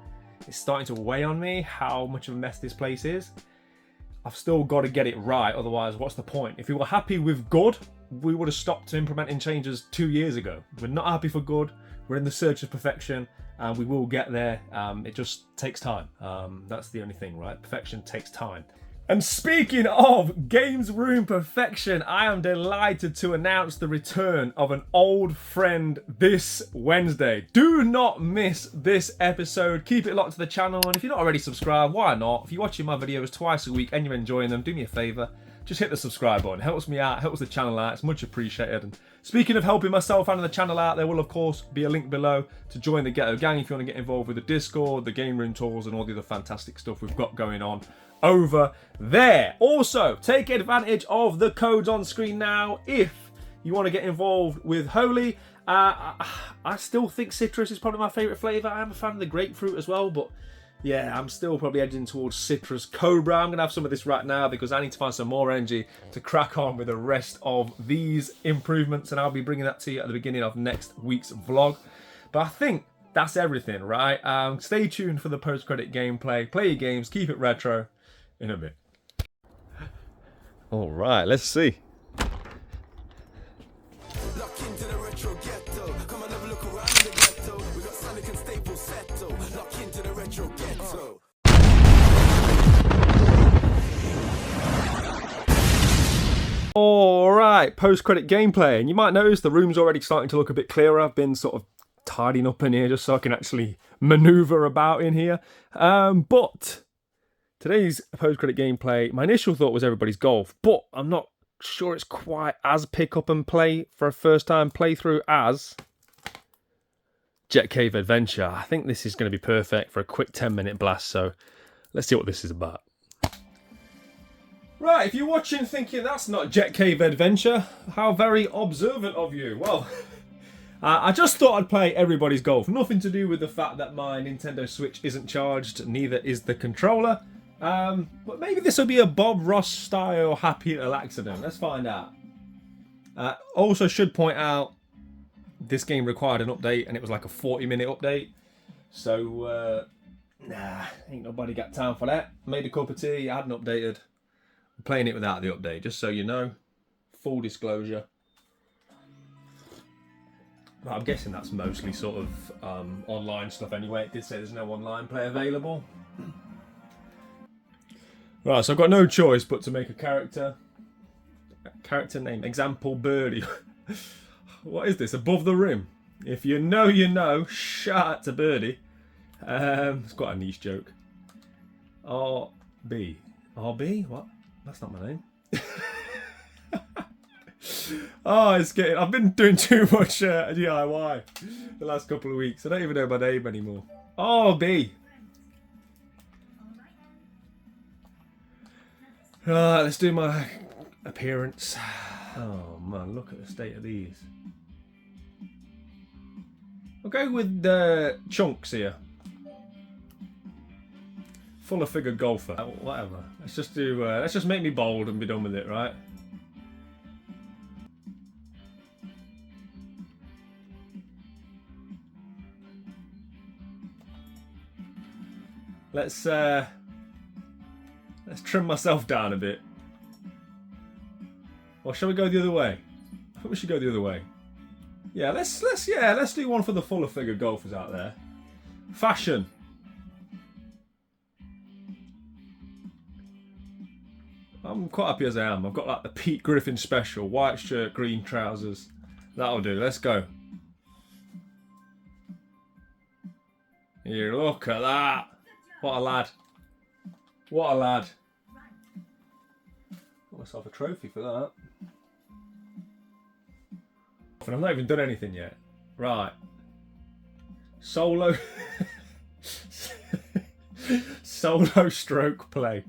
it's starting to weigh on me how much of a mess this place is. I've still got to get it right, otherwise what's the point? If we were happy with good, we would have stopped implementing changes 2 years ago. We're not happy for good, we're in the search of perfection, and we will get there. It just takes time. That's the only thing, right? Perfection takes time. And speaking of games room perfection, I am delighted to announce the return of an old friend this Wednesday. Do not miss this episode. Keep it locked to the channel, and if you're not already subscribed, why not? If you're watching my videos twice a week and you're enjoying them, do me a favour. Just hit the subscribe button. It helps me out, helps the channel out. It's much appreciated. And speaking of helping myself and the channel out, there will of course be a link below to join the Ghetto gang if you want to get involved with the Discord, the game room tours, and all the other fantastic stuff we've got going on over there. Also, take advantage of the codes on screen now if you want to get involved with Holi. I still think citrus is probably my favourite flavour. I am a fan of the grapefruit as well, but yeah, I'm still probably edging towards citrus cobra. I'm going to have some of this right now because I need to find some more energy to crack on with the rest of these improvements, and I'll be bringing that to you at the beginning of next week's vlog. But I think that's everything, right? Stay tuned for the post-credit gameplay. Play your games, keep it retro. In a bit. All right, let's see. Lock into the retro ghetto. Come and have a look around the ghetto. We got Sonic and Staples settle. Lock into the retro ghetto. All right, post-credit gameplay, and you might notice the room's already starting to look a bit clearer. I've been sort of tidying up in here just so I can actually maneuver about in here. But today's post-credit gameplay, my initial thought was everybody's golf, but I'm not sure it's quite as pick up and play for a first time playthrough as Jet Cave Adventure. I think this is going to be perfect for a quick 10-minute blast, so let's see what this is about. Right, if you're watching thinking that's not Jet Cave Adventure, how very observant of you. Well, I just thought I'd play everybody's golf. Nothing to do with the fact that my Nintendo Switch isn't charged, neither is the controller. But maybe this will be a Bob Ross style happy little accident. Let's find out. Also should point out this game required an update and it was like a 40-minute update. So nah, ain't nobody got time for that. Made a cup of tea, I hadn't updated. I'm playing it without the update, just so you know. Full disclosure. But I'm guessing that's mostly sort of online stuff anyway. It did say there's no online play available. Right, so I've got no choice but to make a character. Character name, example Birdie. What is this, above the rim? If you know, you know. Shout out to Birdie. It's quite a niche joke. RB. RB? What? That's not my name. Oh, it's getting... I've been doing too much D.I.Y. the last couple of weeks. I don't even know my name anymore. RB. Right, let's do my appearance. Oh man, look at the state of these. I'll go with chunks here. Fuller figure golfer. Whatever. Let's just do. Let's just make me bold and be done with it, right? Let's trim myself down a bit. Or shall we go the other way? I think we should go the other way. Yeah, let's do one for the fuller figure golfers out there. Fashion. I'm quite happy as I am. I've got like the Pete Griffin special, white shirt, green trousers. That'll do. Let's go. Here, look at that. What a lad. What a lad. Got myself a trophy for that. And I've not even done anything yet. Right. Solo. Solo stroke play.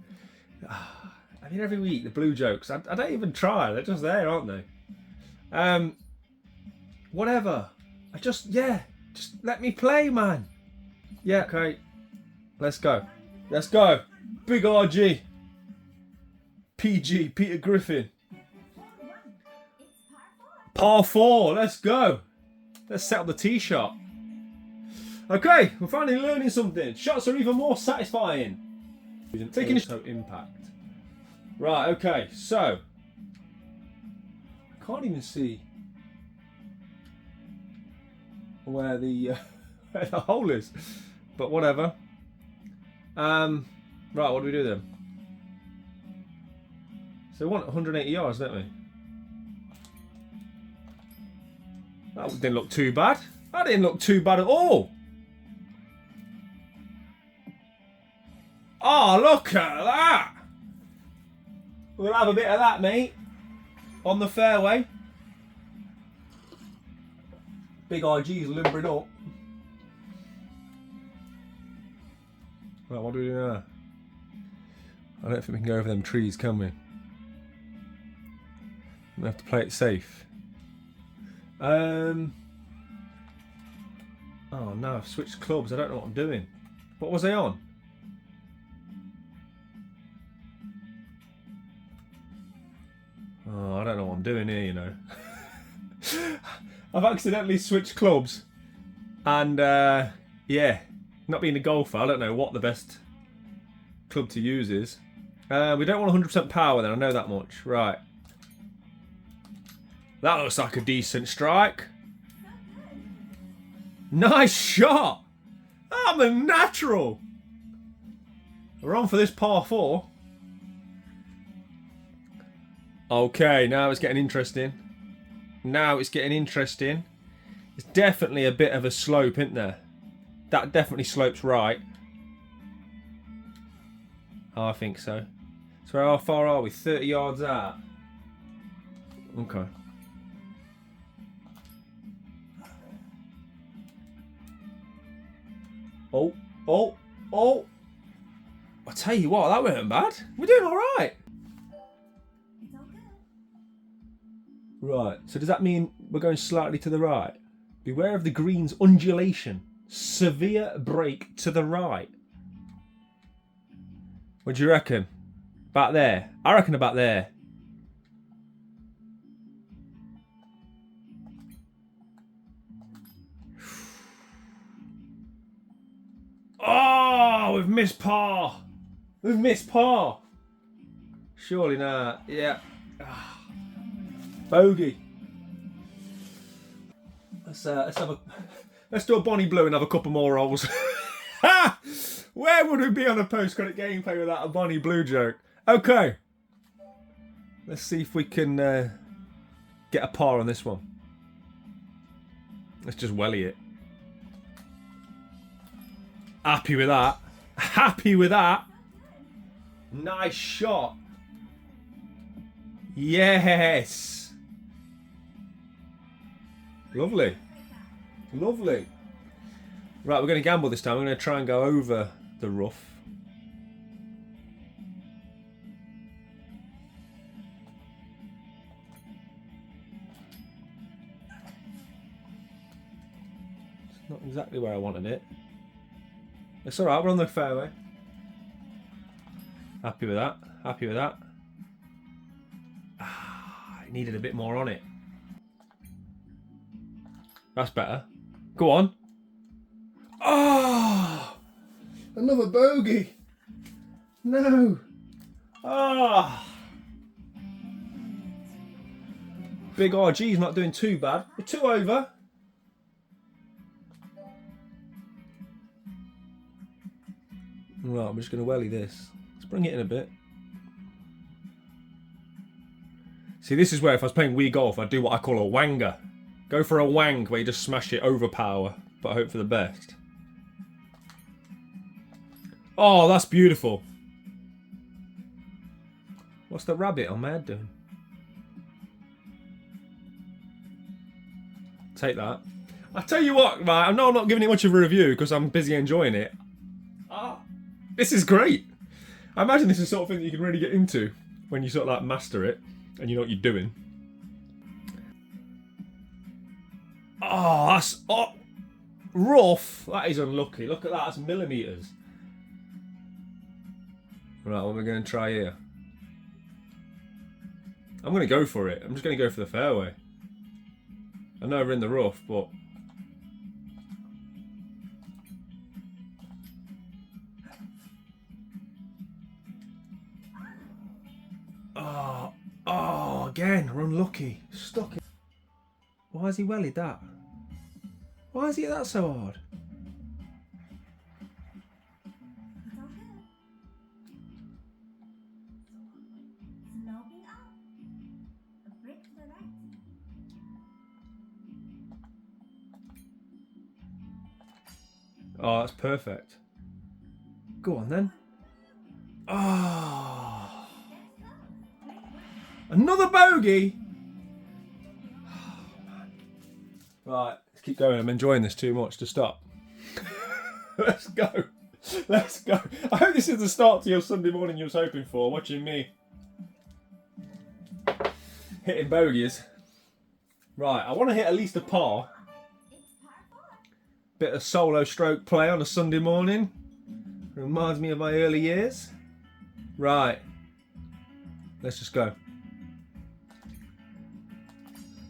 I mean, every week, the blue jokes. I don't even try. They're just there, aren't they? Whatever. Just let me play, man. Yeah, okay. Let's go. Let's go. Big RG. PG, Peter Griffin. Par 4, let's go. Let's set up the tee shot. Okay, we're finally learning something. Shots are even more satisfying. Taking a impact. Right, okay, so. I can't even see where the hole is. But whatever. Right, what do we do then? So we want 180 yards, don't we? That didn't look too bad. That didn't look too bad at all. Oh, look at that. We'll have a bit of that, mate. On the fairway. Big RG's limbering up. Right, what do we do now? I don't think we can go over them trees, can we? We have to play it safe. Oh no, I've switched clubs. I don't know what I'm doing. What was I on? Oh, I don't know what I'm doing here, you know. I've accidentally switched clubs. And, yeah. Not being a golfer, I don't know what the best club to use is. We don't want 100% power then, I know that much. Right. That looks like a decent strike. Nice shot! I'm a natural! We're on for this par 4. Okay, now it's getting interesting. Now it's getting interesting. It's definitely a bit of a slope, isn't there? That definitely slopes right. Oh, I think so. So how far are we? 30 yards out. Okay. Oh, oh, oh. I tell you what, that weren't bad. We're doing all right. Right, so does that mean we're going slightly to the right? Beware of the green's undulation. Severe break to the right. What do you reckon? About there? I reckon about there. Oh, we've missed par. We've missed par. Surely not. Yeah. Bogey. Let's do a Bonnie Blue and have a couple more rolls. Where would we be on a post-credit gameplay without a Bonnie Blue joke? Okay. Let's see if we can get a par on this one. Let's just welly it. Happy with that. Happy with that. Nice shot. Yes. Lovely. Lovely. Right, we're going to gamble this time. We're going to try and go over the rough. It's not exactly where I wanted it. It's alright, we're on the fairway. Happy with that. Happy with that. I needed a bit more on it. That's better. Go on. Oh! Another bogey. No. Ah. Oh. Big RG's not doing too bad. We're 2 over. Right, I'm just going to welly this. Let's bring it in a bit. See, this is where if I was playing Wii Golf, I'd do what I call a wanger. Go for a wang where you just smash it over power, but hope for the best. Oh, that's beautiful. What's the rabbit on my head doing? Take that. I tell you what, right, I know I'm not giving it much of a review because I'm busy enjoying it. This is great. I imagine this is the sort of thing that you can really get into when you sort of like master it and you know what you're doing. Oh, that's rough. That is unlucky. Look at that, that's millimetres. Right, what am I going to try here? I'm going to go for it. I'm just going to go for the fairway. I know we're in the rough, but... Oh, again, we're unlucky. Stuck it. Why has he wellied that? Why is he hit that so hard? Oh, that's perfect. Go on then. Oh. Another bogey. Oh, man. Right, let's keep going. I'm enjoying this too much to stop. Let's go. Let's go. I hope this is the start to your Sunday morning you was hoping for, watching me hitting bogeys. Right, I want to hit at least a par. Bit of solo stroke play on a Sunday morning. Reminds me of my early years. Right. Let's just go.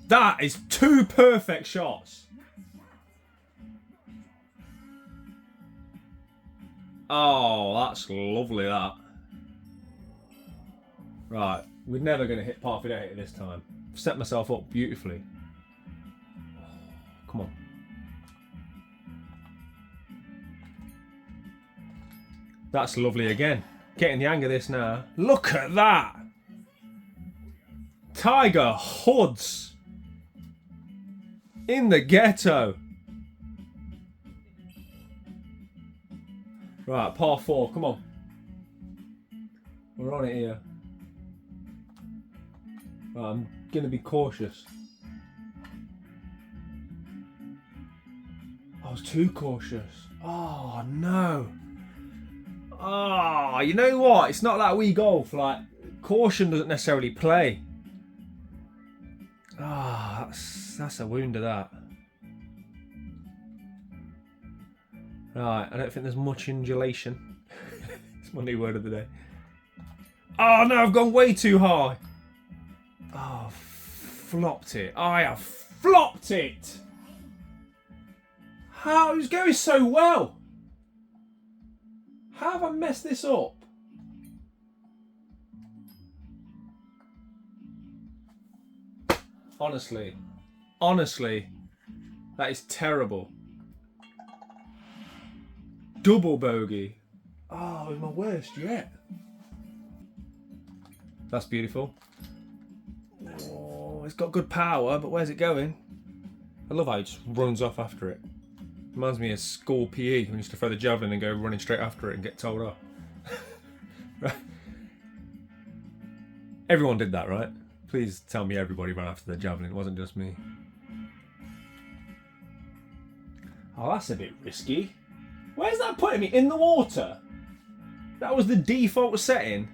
That is 2 perfect shots. Oh, that's lovely, that. Right. We're never going to hit par if we don't hit it this time. I've set myself up beautifully. Come on. That's lovely again. Getting the hang of this now. Look at that! Tiger Hoods in the Ghetto. Right, par 4, come on. We're on it here. Right, I'm going to be cautious. I was too cautious. Oh, no. Oh, you know what? It's not like Wii Golf. Like, caution doesn't necessarily play. Ah, that's a wound of that. Right, I don't think there's much undulation. It's my new word of the day. Oh no, I've gone way too high. Oh, flopped it. I have flopped it. How? It was going so well. How have I messed this up? Honestly, that is terrible. Double bogey. Oh, it was my worst yet. That's beautiful. Oh, it's got good power, but where's it going? I love how it just runs off after it. Reminds me of school PE when we used to throw the javelin and go running straight after it and get told off. Right. Everyone did that, right? Please tell me everybody ran after the javelin. It wasn't just me. Oh, that's a bit risky. Where's that putting me? In the water? That was the default setting.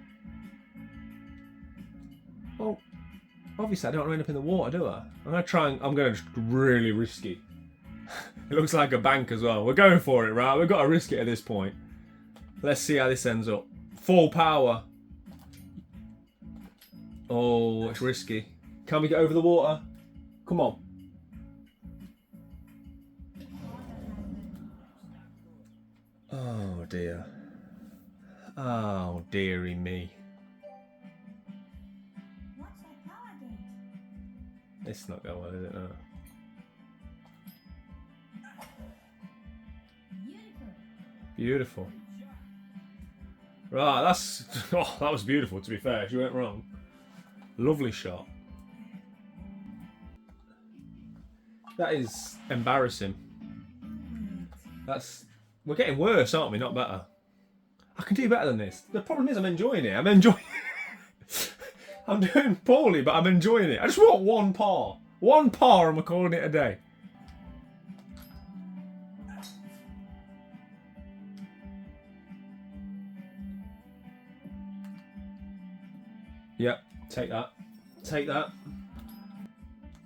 Well, obviously I don't want to end up in the water, do I? I'm going to really risky. It looks like a bank as well. We're going for it, right? We've got to risk it at this point. Let's see how this ends up. Full power. Oh, it's risky. Can we get over the water? Come on. Oh dear. Oh dearie me. It's not going well, is it? No. Beautiful. Right, that's... Oh, that was beautiful, to be fair. She went wrong. Lovely shot. That is embarrassing. We're getting worse, aren't we? Not better. I can do better than this. The problem is I'm enjoying it. I'm enjoying I'm doing poorly, but I'm enjoying it. I just want one par. One par and we're calling it a day. Yep, take that. Take that.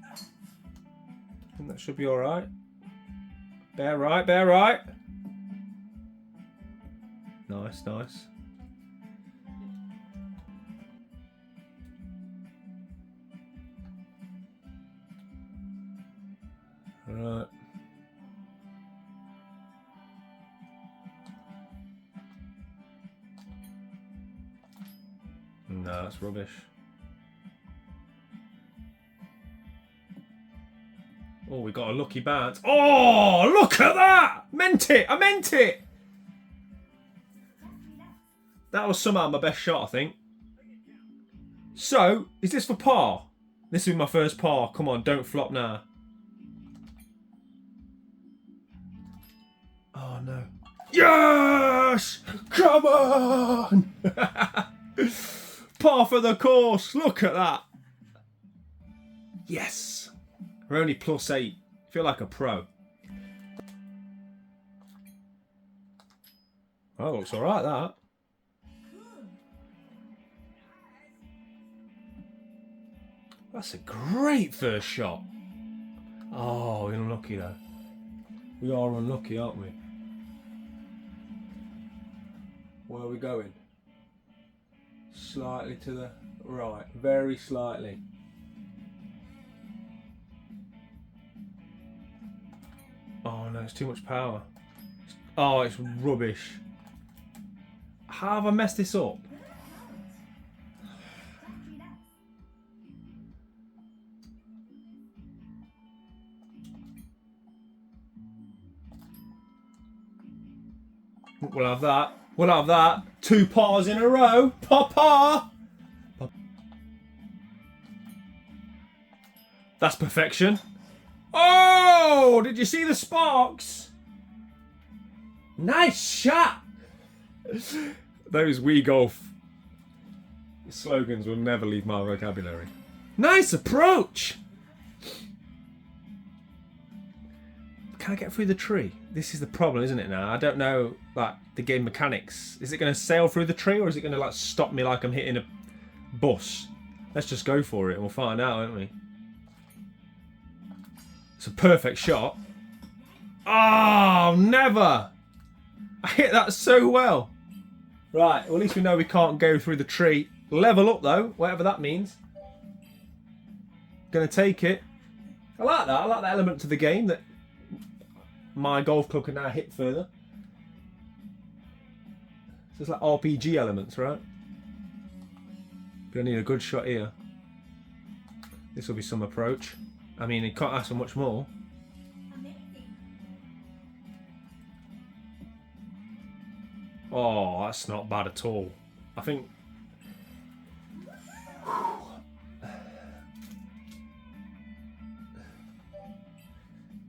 I think that should be alright. Bear right, bear right. Nice, nice. Right. No, that's rubbish. Oh, we got a lucky bounce. Oh, look at that! Meant it! I meant it! That was somehow my best shot, I think. So, is this for par? This will be my first par. Come on, don't flop now. Oh, no. Yes! Come on! Par for the course. Look at that. Yes. We're only +8. Feel like a pro. Oh, looks alright, that. That's a great first shot. Oh, we're unlucky though. We are unlucky, aren't we? Where are we going? Slightly to the right. Very slightly. Oh no, it's too much power. Oh, it's rubbish. How have I messed this up? We'll have that. We'll have that. 2 pars in a row. Par. That's perfection. Oh, did you see the sparks? Nice shot. Those Wii Golf slogans will never leave my vocabulary. Nice approach. Can I get through the tree? This is the problem, isn't it now? I don't know, like, the game mechanics. Is it going to sail through the tree or is it going to, like, stop me like I'm hitting a bus? Let's just go for it and we'll find out, won't we? It's a perfect shot. Oh, never! I hit that so well. Right, well, at least we know we can't go through the tree. Level up, though, whatever that means. Gonna take it. I like that. I like that element to the game that my golf club can now hit further. So it's like RPG elements, right? Gonna need a good shot here. This will be some approach. I mean, you can't ask for much more. Oh, that's not bad at all. I think...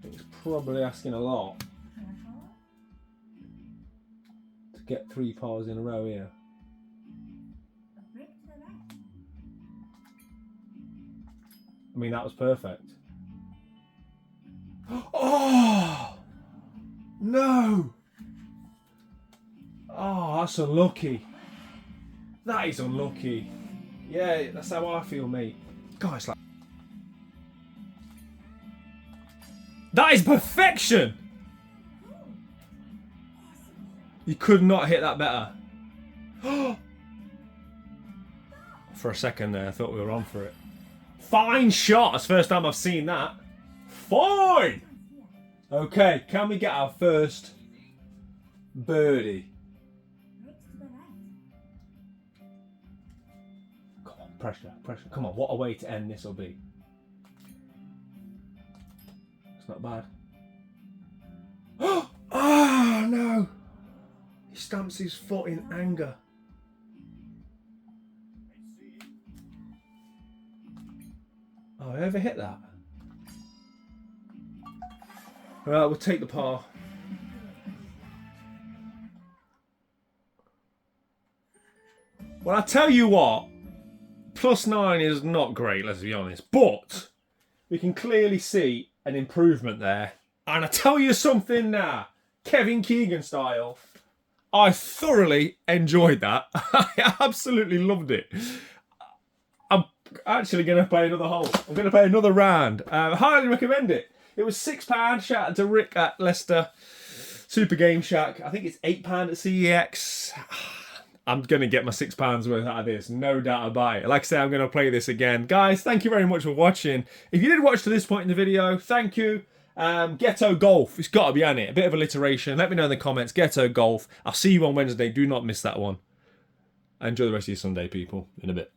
it's probably asking a lot to get 3 pars in a row here. I mean, that was perfect. Oh! No! Oh, that's unlucky. That is unlucky. Yeah, that's how I feel, mate. God, it's like... that is perfection! You could not hit that better. For a second there, I thought we were on for it. Fine shot! It's the first time I've seen that. Fine! Okay, can we get our first birdie? Come on, pressure, pressure. Come on, what a way to end this will be. It's not bad. Oh no! He stamps his foot in anger. Oh, I ever hit that? Right, we'll take the par. Well, I tell you what, +9 is not great, let's be honest. But we can clearly see an improvement there. And I tell you something now, Kevin Keegan style, I thoroughly enjoyed that. I absolutely loved it. I'm actually going to play another hole. I'm going to play another round. Highly recommend it. It was £6. Shout out to Rick at Leicester Super Game Shack. I think it's £8 at CEX. I'm going to get my £6 worth out of this. No doubt about it. Like I say, I'm going to play this again. Guys, thank you very much for watching. If you did watch to this point in the video, thank you. Ghetto Golf. It's got to be on it. A bit of alliteration. Let me know in the comments. Ghetto Golf. I'll see you on Wednesday. Do not miss that one. Enjoy the rest of your Sunday, people. In a bit.